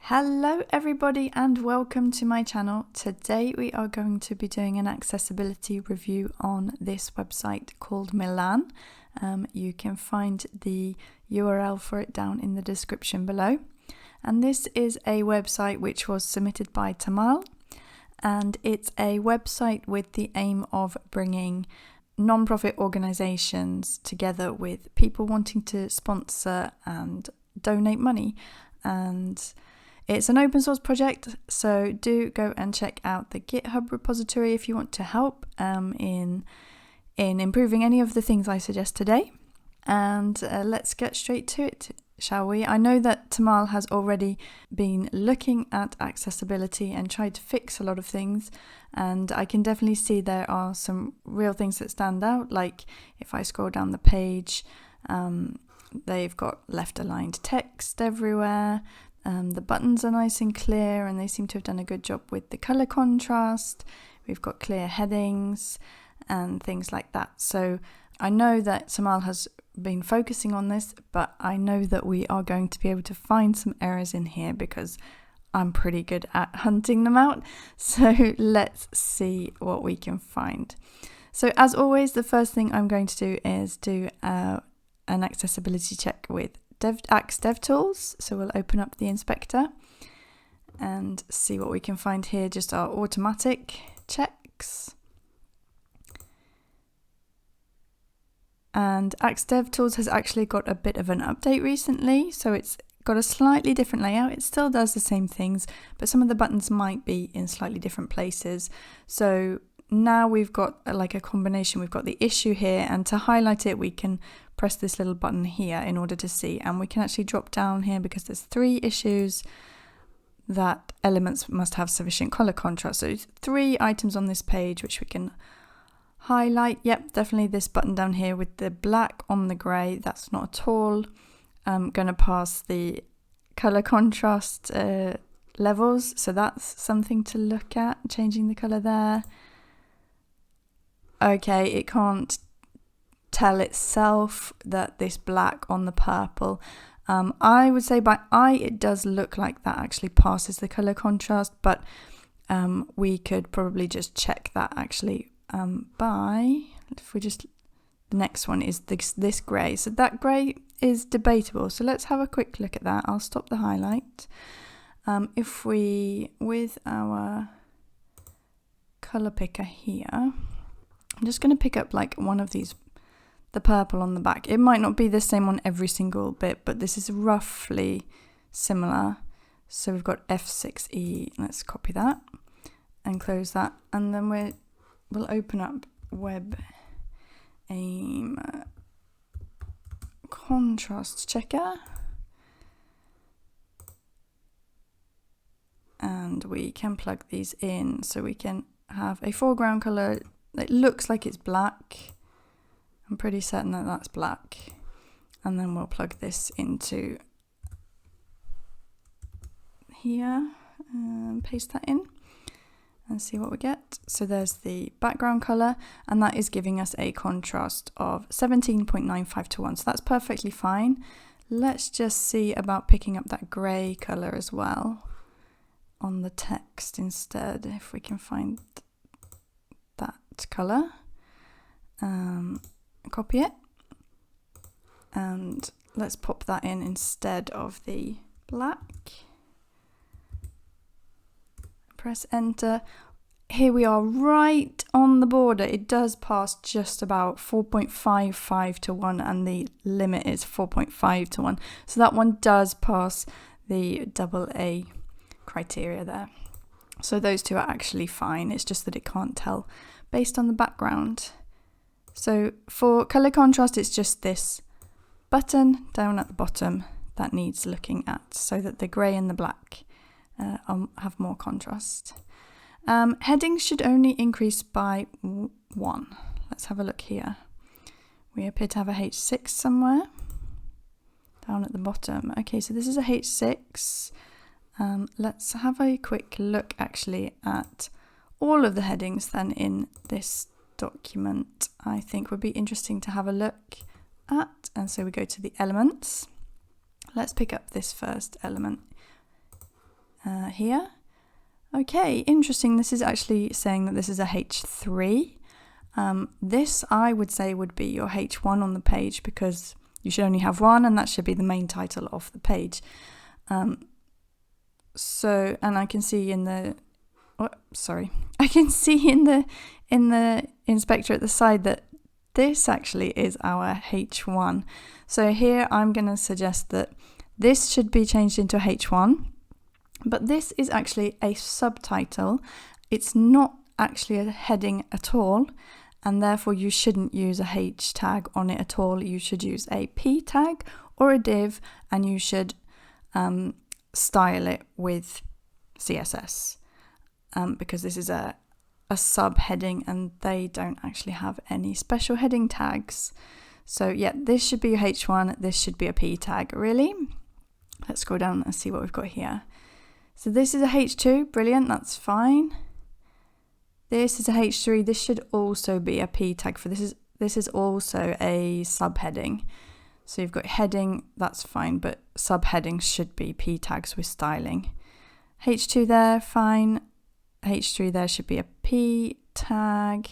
Hello everybody and welcome to my channel. Today we are going to be doing an accessibility review on this website called Milan. You can find the URL for it down in the description below. And this is a website which was submitted by Tamal, and it's a website with the aim of bringing non-profit organisations together with people wanting to sponsor and donate money. And it's an open source project, so do go and check out the GitHub repository if you want to help in improving any of the things I suggest today. And let's get straight to it, shall we? I know that Tamal has already been looking at accessibility and tried to fix a lot of things, and I can definitely see there are some real things that stand out. Like if I scroll down the page, they've got left aligned text everywhere. The buttons are nice and clear, and they seem to have done a good job with the color contrast. We've got clear headings and things like that. So I know that Tamal has been focusing on this, but I know that we are going to be able to find some errors in here because I'm pretty good at hunting them out. So let's see what we can find. So as always, the first thing I'm going to do is do an accessibility check with Axe DevTools. So we'll open up the inspector and see what we can find here, just our automatic checks. And Axe DevTools has actually got a bit of an update recently, so it's got a slightly different layout. It still does the same things, but some of the buttons might be in slightly different places. So now we've got like a combination. We've got the issue here, and to highlight it we can press this little button here in order to see, and we can actually drop down here because there's 3 issues that elements must have sufficient color contrast. So 3 items on this page which we can highlight. Yep, definitely this button down here with the black on the grey, that's not at all going to pass the color contrast levels, so that's something to look at, changing the color there. Okay, it can't tell itself that this black on the purple. I would say by eye it does look like that actually passes the color contrast, but we could probably just check that actually by, if we just, the next one is this grey. So that grey is debatable. So let's have a quick look at that. I'll stop the highlight. If we, with our color picker here, I'm just going to pick up like one of these, the purple on the back. It might not be the same on every single bit, but this is roughly similar. So we've got F6E. Let's copy that and close that, and then we'll open up Web Aim Contrast Checker, and we can plug these in so we can have a foreground color that looks like it's black. I'm pretty certain that that's black, and then we'll plug this into here and paste that in and see what we get. So there's the background color, and that is giving us a contrast of 17.95 to 1, so that's perfectly fine. Let's just see about picking up that grey color as well on the text instead, if we can find that color. Copy it, and let's pop that in instead of the black. Press enter. Here we are right on the border. It does pass just about 4.55 to 1, and the limit is 4.5 to 1. So that one does pass the AA criteria there. So those two are actually fine. It's just that it can't tell based on the background. So for color contrast, it's just this button down at the bottom that needs looking at, so that the grey and the black have more contrast. Headings should only increase by 1. Let's have a look here. We appear to have a H6 somewhere down at the bottom. Okay, so this is a H6. Let's have a quick look actually at all of the headings then in this document. I think would be interesting to have a look at. And so we go to the elements. Let's pick up this first element here. Okay, interesting. This is actually saying that this is a H3. This I would say would be your H1 on the page, because you should only have one and that should be the main title of the page. And I can see in the in the inspector at the side that this actually is our H1. So here I'm going to suggest that this should be changed into a H1, but this is actually a subtitle. It's not actually a heading at all, and therefore you shouldn't use a H tag on it at all. You should use a P tag or a div, and you should style it with CSS, because this is a subheading and they don't actually have any special heading tags. So yeah, this should be a H1, this should be a P tag, really. Let's scroll down and see what we've got here. So this is a H2, brilliant, that's fine. This is a H3, this should also be a P tag for this is also a subheading. So you've got heading, that's fine, but subheadings should be P tags with styling. H2 there, fine. H3 there should be a P tag.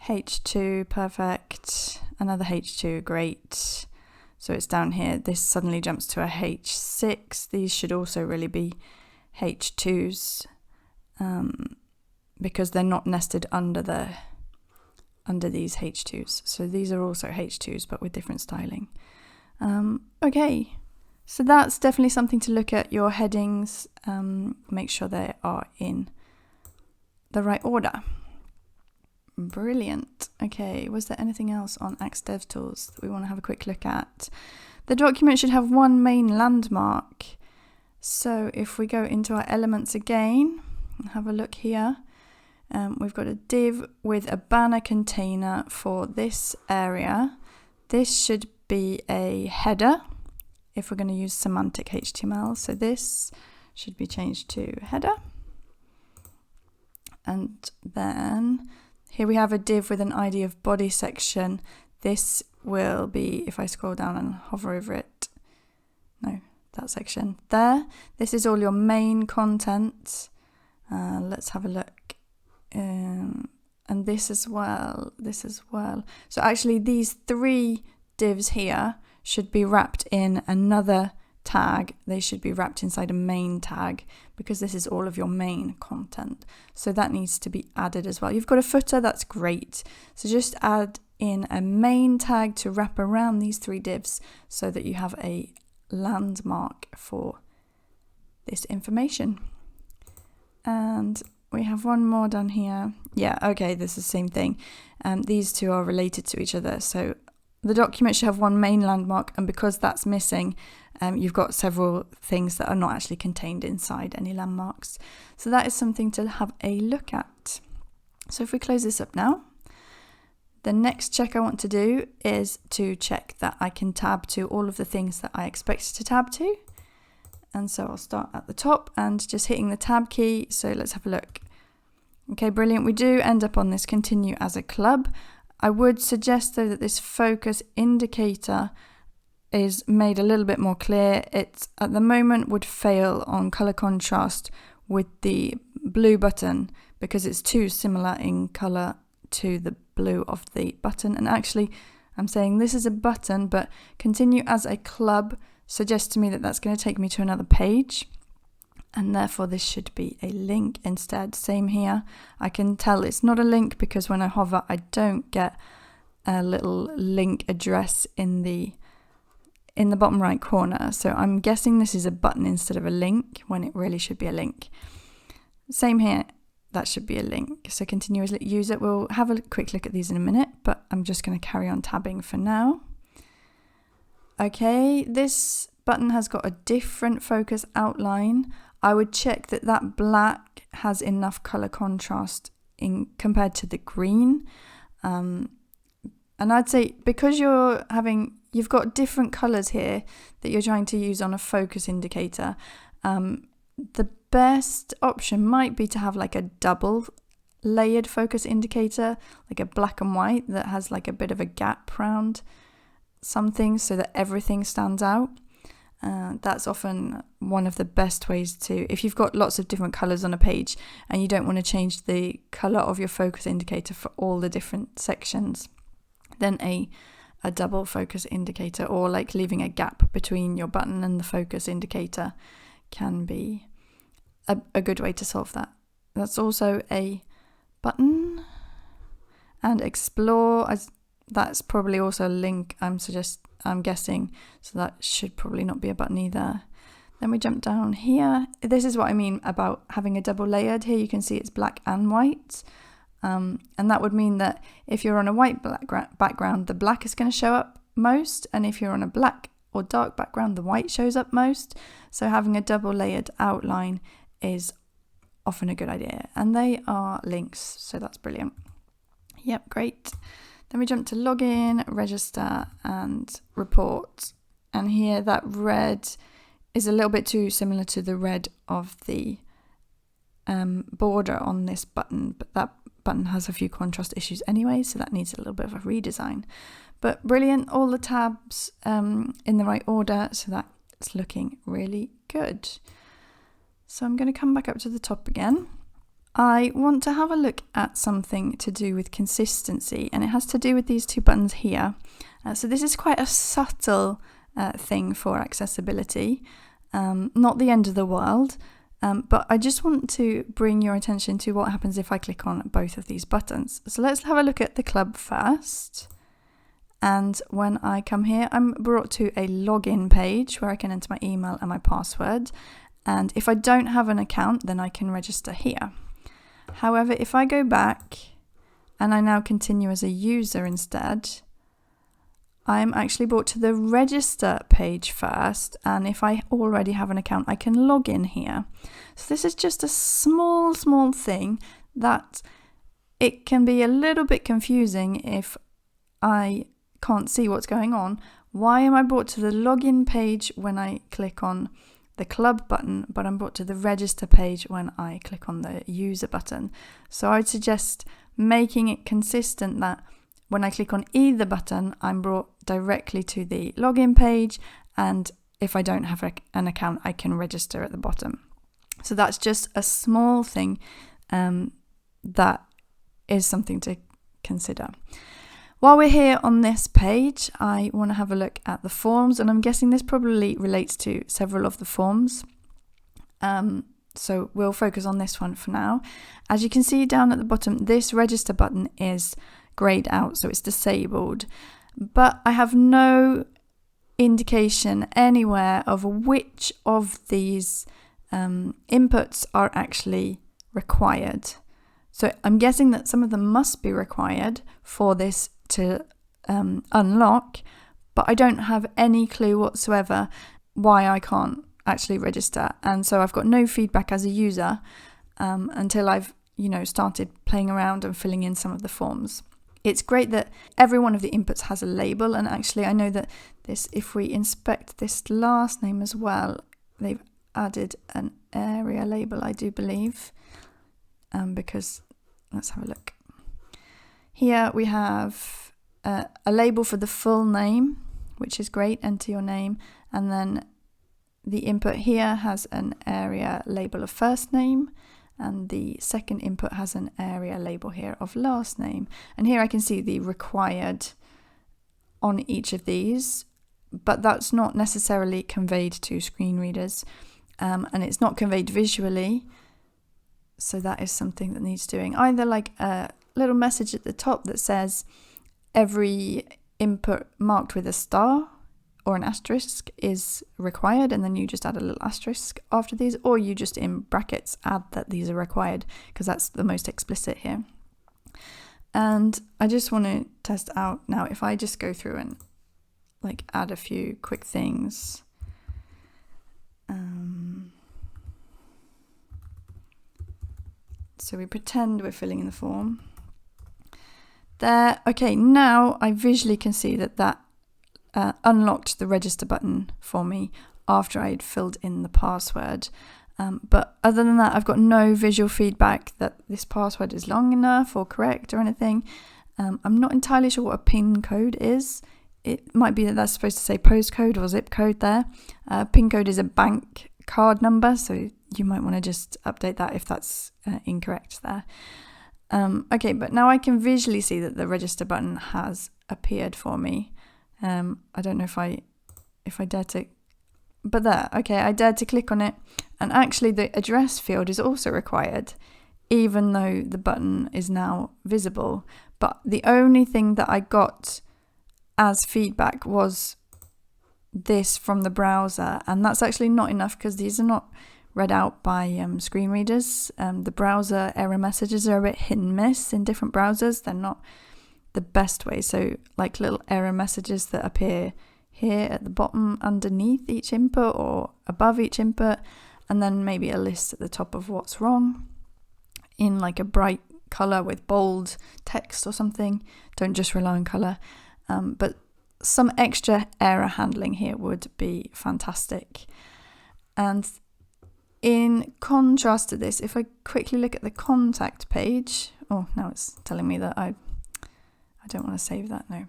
H2, perfect. Another H2, great. So it's down here. This suddenly jumps to a H6. These should also really be H2s, because they're not nested under these H2s. So these are also H2s, but with different styling. Okay. So that's definitely something to look at. Your headings, make sure they are in the right order. Brilliant. Okay, was there anything else on Axe Dev Tools that we want to have a quick look at? The document should have one main landmark. So if we go into our elements again and have a look here, we've got a div with a banner container for this area. This should be a header if we're going to use semantic HTML. So this should be changed to header. And then here we have a div with an ID of body section. This will be, if I scroll down and hover over it, no, that section there. This is all your main content. Let's have a look. And this as well. So actually these three divs here should be wrapped in another tag. They should be wrapped inside a main tag, because this is all of your main content. So that needs to be added as well. You've got a footer, that's great. So just add in a main tag to wrap around these three divs so that you have a landmark for this information. And we have one more down here. Yeah, okay, this is the same thing. These two are related to each other. So the document should have one main landmark, and because that's missing, you've got several things that are not actually contained inside any landmarks. So that is something to have a look at. So if we close this up now, the next check I want to do is to check that I can tab to all of the things that I expect to tab to. And so I'll start at the top and just hitting the tab key. So let's have a look. Okay, brilliant. We do end up on this continue as a club. I would suggest though that this focus indicator is made a little bit more clear. It at the moment would fail on color contrast with the blue button because it's too similar in color to the blue of the button. And actually I'm saying this is a button, but continue as a club suggests to me that that's going to take me to another page, and therefore this should be a link instead. Same here. I can tell it's not a link because when I hover I don't get a little link address in the bottom right corner. So I'm guessing this is a button instead of a link when it really should be a link. Same here, that should be a link. So continue as user. We'll have a quick look at these in a minute, but I'm just going to carry on tabbing for now. Okay, this button has got a different focus outline. I would check that that black has enough color contrast compared to the green. And I'd say because you've got different colors here that you're trying to use on a focus indicator, the best option might be to have like a double layered focus indicator, like a black and white that has like a bit of a gap around something so that everything stands out. That's often one of the best ways to, if you've got lots of different colours on a page and you don't want to change the colour of your focus indicator for all the different sections, then a double focus indicator, or like leaving a gap between your button and the focus indicator, can be a good way to solve that. That's also a button. And explore, that's probably also a link, I'm guessing, so that should probably not be a button either. Then we jump down here. This is what I mean about having a double layered. Here you can see it's black and white, and that would mean that if you're on a white background, the black is going to show up most, and if you're on a black or dark background, the white shows up most. So having a double layered outline is often a good idea, and they are links, so that's brilliant. Yep, great. Then we jump to login, register, and report. And here that red is a little bit too similar to the red of the border on this button, but that button has a few contrast issues anyway, so that needs a little bit of a redesign. But brilliant, all the tabs in the right order, so that's looking really good. So I'm going to come back up to the top again. I want to have a look at something to do with consistency, and it has to do with these two buttons here. So this is quite a subtle thing for accessibility, not the end of the world, but I just want to bring your attention to what happens if I click on both of these buttons. So let's have a look at the club first. And when I come here, I'm brought to a login page where I can enter my email and my password. And if I don't have an account, then I can register here. However, if I go back and I now continue as a user instead, I'm actually brought to the register page first. And if I already have an account, I can log in here. So this is just a small thing that it can be a little bit confusing if I can't see what's going on. Why am I brought to the login page when I click on the club button, but I'm brought to the register page when I click on the user button? So I'd suggest making it consistent that when I click on either button, I'm brought directly to the login page, and if I don't have an account, I can register at the bottom. So that's just a small thing that is something to consider. While we're here on this page, I want to have a look at the forms, and I'm guessing this probably relates to several of the forms. So we'll focus on this one for now. As you can see down at the bottom, this register button is grayed out, so it's disabled. But I have no indication anywhere of which of these inputs are actually required. So I'm guessing that some of them must be required for this to unlock, but I don't have any clue whatsoever why I can't actually register. And so I've got no feedback as a user until I've started playing around and filling in some of the forms. It's great that every one of the inputs has a label, and actually I know that this, if we inspect this last name as well, they've added an area label, I do believe, because let's have a look. Here we have a label for the full name, which is great, enter your name, and then the input here has an area label of first name, and the second input has an area label here of last name. And here I can see the required on each of these, but that's not necessarily conveyed to screen readers, and it's not conveyed visually, so that is something that needs doing. Either like a little message at the top that says every input marked with a star or an asterisk is required, and then you just add a little asterisk after these, or you just in brackets add that these are required, because that's the most explicit here. And I just want to test out now, if I just go through and like add a few quick things. So we pretend we're filling in the form. There, okay, now I visually can see that unlocked the register button for me after I'd filled in the password. But other than that, I've got no visual feedback that this password is long enough or correct or anything. I'm not entirely sure what a PIN code is. it might be that that's supposed to say postcode or zip code there. PIN code is a bank card number, so you might want to just update that if that's incorrect there. Okay, but now I can visually see that the register button has appeared for me. I don't know if I dare to, but there, okay, I dared to click on it, and actually the address field is also required, even though the button is now visible. But the only thing that I got as feedback was this from the browser, and that's actually not enough because these are not read out by screen readers. The browser error messages are a bit hit and miss in different browsers. They're not the best way. So like little error messages that appear here at the bottom underneath each input or above each input, and then maybe a list at the top of what's wrong in like a bright color with bold text or something. Don't just rely on color. But some extra error handling here would be fantastic. And in contrast to this, if I quickly look at the contact page, oh, now it's telling me that I don't want to save that, no.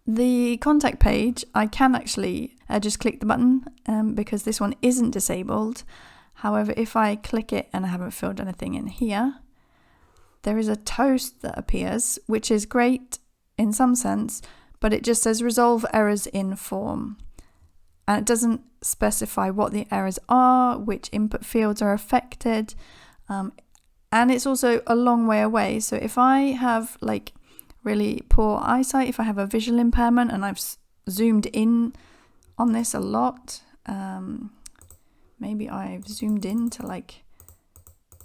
The contact page, I can actually just click the button because this one isn't disabled. However, if I click it and I haven't filled anything in here, there is a toast that appears, which is great in some sense, but it just says resolve errors in form. And it doesn't specify what the errors are, which input fields are affected. And it's also a long way away. So if I have like really poor eyesight, if I have a visual impairment and I've zoomed in on this a lot, maybe I've zoomed in to like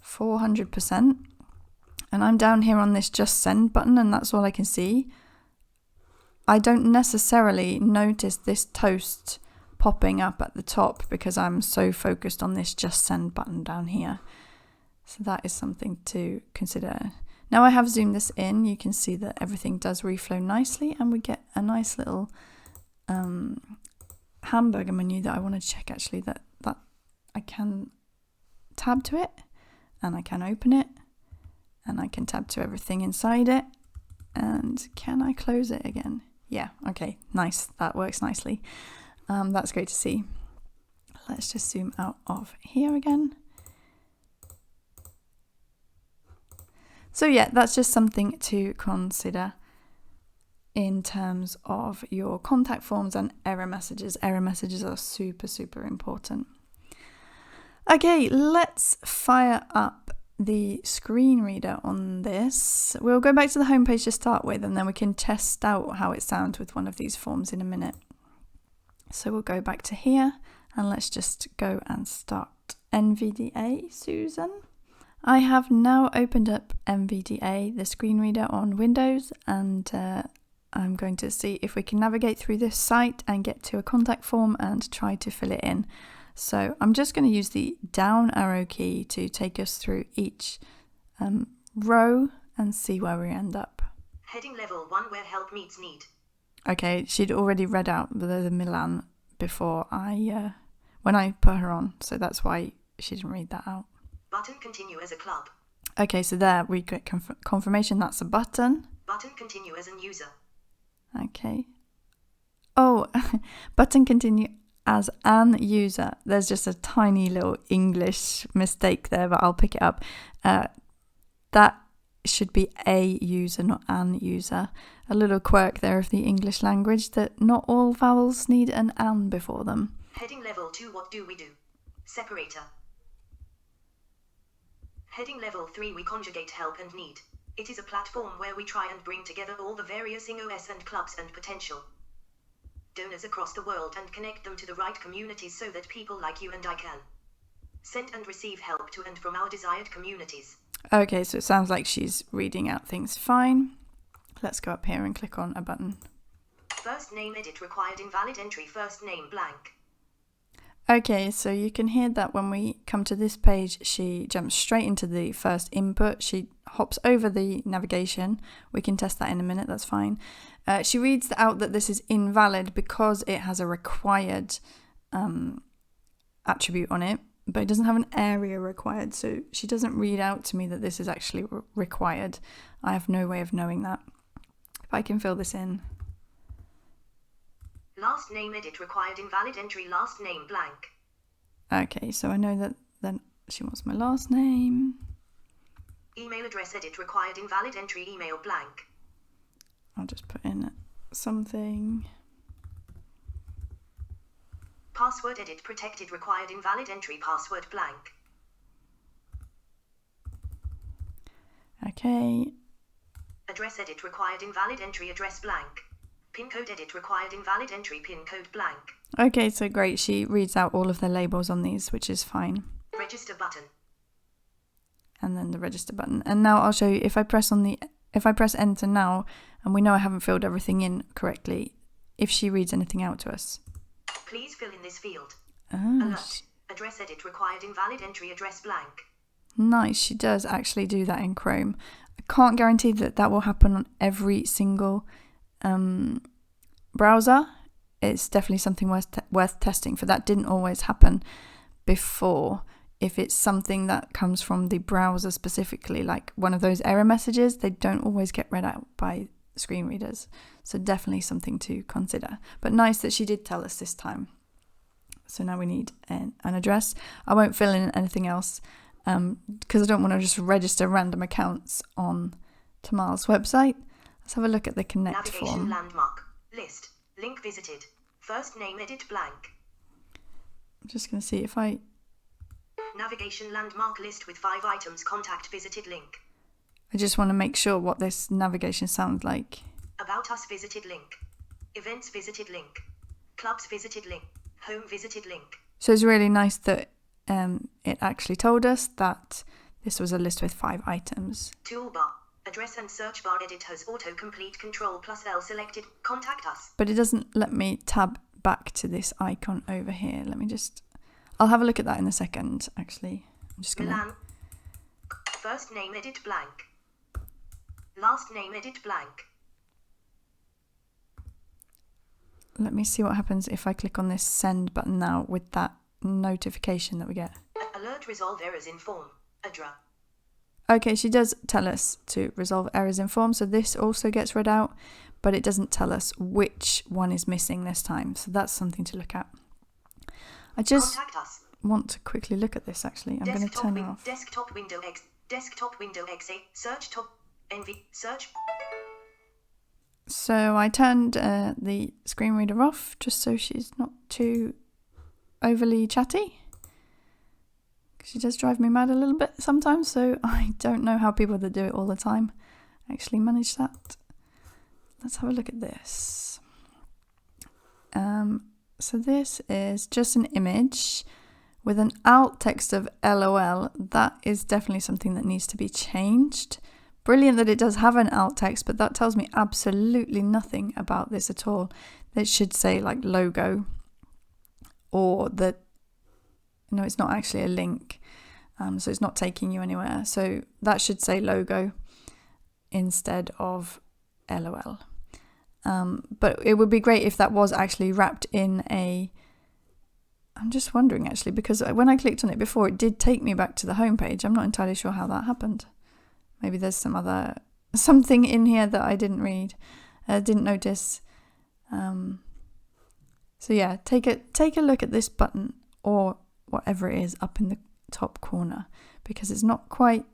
400%, and I'm down here on this just send button and that's all I can see, I don't necessarily notice this toast popping up at the top because I'm so focused on this just send button down here. So that is something to consider. Now I have zoomed this in, you can see that everything does reflow nicely, and we get a nice little hamburger menu that I want to check actually, that I can tab to it, and I can open it, and I can tab to everything inside it. And can I close it again? Yeah, okay, nice, that works nicely. That's great to see. Let's just zoom out of here again. So yeah, that's just something to consider in terms of your contact forms and error messages. Error messages are super, super important. Okay, let's fire up the screen reader on this. We'll go back to the homepage to start with, and then we can test out how it sounds with one of these forms in a minute. So we'll go back to here, and let's just go and start NVDA, Susan. I have now opened up NVDA, the screen reader on Windows, and I'm going to see if we can navigate through this site and get to a contact form and try to fill it in. So I'm just going to use the down arrow key to take us through each row and see where we end up. Heading level 1, where help meets need. Okay, she'd already read out the Milan before when I put her on, so that's why she didn't read that out. Button continue as a club. Okay, so there we get confirmation that's a button. Button continue as an user. Okay. Oh, button continue as an user. There's just a tiny little English mistake there, but I'll pick it up. That should be a user, not an user. A little quirk there of the English language, that not all vowels need an before them. Heading level 2, what do we do? Separator. Heading level 3, we conjugate help and need. It is a platform where we try and bring together all the various INGOs and clubs and potential donors across the world and connect them to the right communities so that people like you and I can send and receive help to and from our desired communities. Okay, so it sounds like she's reading out things fine. Let's go up here and click on a button. First name edit required, invalid entry, first name blank. Okay, so you can hear that when we come to this page, she jumps straight into the first input. She hops over the navigation. We can test that in a minute, that's fine. She reads out that this is invalid because it has a required attribute on it, but it doesn't have an area required. So she doesn't read out to me that this is actually required. I have no way of knowing that. If I can fill this in. Last name edit required invalid entry last name blank. Okay, so I know that then she wants my last name. Email address edit required invalid entry email blank. I'll just put in something. Password edit protected required invalid entry password blank. Okay. Address edit required invalid entry address blank. Pin code edit required invalid entry pin code blank. Okay, so great. She reads out all of the labels on these, which is fine. Register button. And then the register button. And now I'll show you if I press enter now, and we know I haven't filled everything in correctly, if she reads anything out to us. Please fill in this field. Oh, Alert. Address edit required invalid entry address blank. Nice. She does actually do that in Chrome. I can't guarantee that that will happen on every single browser. It's definitely something worth testing for. That didn't always happen before. If it's something that comes from the browser specifically, like one of those error messages, they don't always get read out by screen readers. So definitely something to consider. But nice that she did tell us this time. So now we need an address. I won't fill in anything else because I don't want to just register random accounts on Tamal's website. Let's have a look at the connect Navigation form. landmark. List. Link visited. First name edit blank. I'm just going to see if I... Navigation landmark list with 5 items. Contact visited link. I just want to make sure what this navigation sounds like. About us visited link. Events visited link. Clubs visited link. Home visited link. So it's really nice that it actually told us that this was a list with 5 items. Toolbar. Address and search bar edit has autocomplete control plus L selected. Contact us. But it doesn't let me tab back to this icon over here. Let me just... I'll have a look at that in a second, actually. I'm just going to... Milan. First name edit blank. Last name edit blank. Let me see what happens if I click on this send button now with that notification that we get. Alert resolve errors in form. Address. Okay, she does tell us to resolve errors in form, so this also gets read out, but it doesn't tell us which one is missing this time, so that's something to look at. I just want to quickly look at this, actually. I'm going to turn it off. Desktop window X. Desktop window XA. Search top. NV. Search. So I turned the screen reader off just so she's not too overly chatty. She does drive me mad a little bit sometimes, so I don't know how people that do it all the time actually manage that. Let's have a look at this. So this is just an image with an alt text of LOL. That is definitely something that needs to be changed. Brilliant that it does have an alt text, but that tells me absolutely nothing about this at all. It should say like logo, or that, no, it's not actually a link, so it's not taking you anywhere. So that should say logo instead of LOL. But it would be great if that was actually wrapped in a... I'm just wondering actually, because when I clicked on it before, it did take me back to the homepage. I'm not entirely sure how that happened. Maybe there's something in here that I didn't read, didn't notice. So yeah, take a look at this button or whatever it is up in the top corner, because it's not quite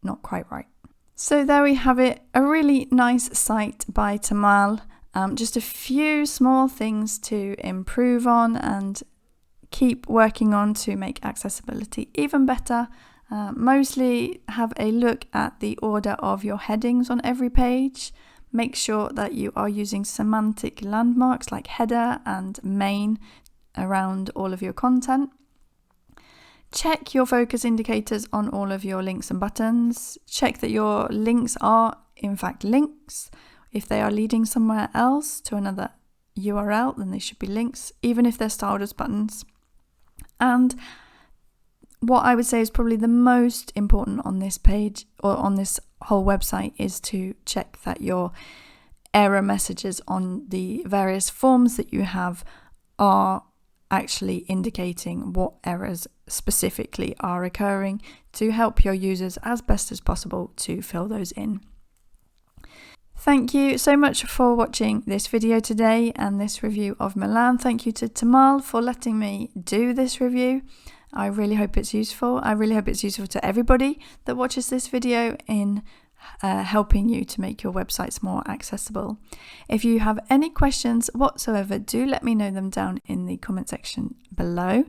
right. So there we have it, a really nice site by Tamal. Just a few small things to improve on and keep working on to make accessibility even better. Mostly have a look at the order of your headings on every page. Make sure that you are using semantic landmarks like header and main around all of your content. Check your focus indicators on all of your links and buttons. Check that your links are in fact links. If they are leading somewhere else to another URL, then they should be links, even if they're styled as buttons. And what I would say is probably the most important on this page or on this whole website is to check that your error messages on the various forms that you have are actually indicating what errors specifically are occurring to help your users as best as possible to fill those in. Thank you so much for watching this video today and this review of Milan. Thank you to Tamal for letting me do this review. I really hope it's useful. I really hope it's useful to everybody that watches this video in helping you to make your websites more accessible. If you have any questions whatsoever, do let me know them down in the comment section below.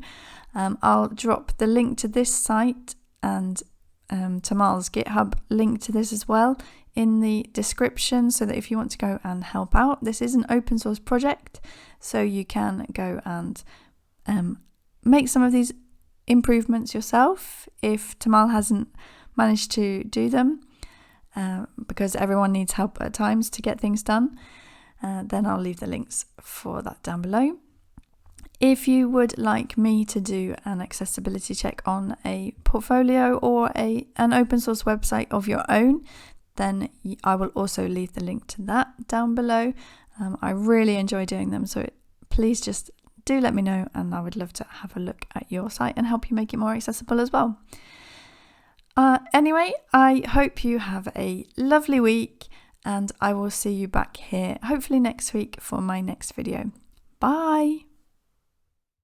I'll drop the link to this site and Tamal's GitHub link to this as well in the description, so that if you want to go and help out, this is an open source project, so you can go and make some of these improvements yourself if Tamal hasn't managed to do them, because everyone needs help at times to get things done. Then I'll leave the links for that down below. If you would like me to do an accessibility check on a portfolio or an open source website of your own, then I will also leave the link to that down below. I really enjoy doing them, so please just do let me know, and I would love to have a look at your site and help you make it more accessible as well. Anyway, I hope you have a lovely week, and I will see you back here hopefully next week for my next video. Bye!